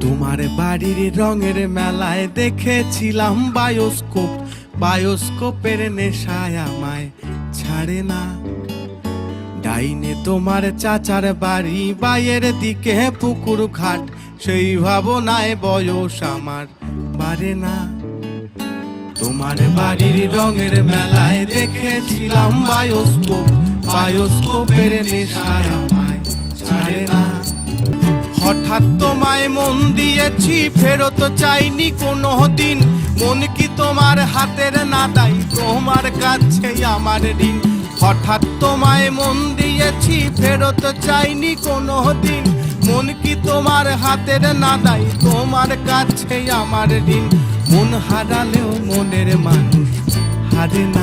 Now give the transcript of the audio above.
তোমার বাড়ির রঙের মেলায় দেখেছিলাম বায়োস্কোপ, বায়োস্কোপের নেশায় আমায় ছাড়ে না। ডাইনে তোমার চাচার বাড়ি, বাইয়ের দিকে পুকুর ঘাট, সেই ভাবনায় বয়স আমার বাড়ে না। তোমার বাড়ির রঙের মেলায় দেখেছিলাম বায়োস্কোপ, বায়োস্কোপের নেশায় আমায় ছাড়ে না। হঠাৎ তোমায় মন দিয়েছি, ফেরত চাইনি কোনো দিন। মন কি তোমার হাতের নাদাই, তোমার কাছে আমার ঋণ। হঠাৎ তোমায় মন দিয়েছি, ফেরত চাইনি কোনো দিন। মন কি তোমার হাতের নাদাই, তোমার কাছে আমার ঋণ। মন হারালেও মনের মানুষ হারে না।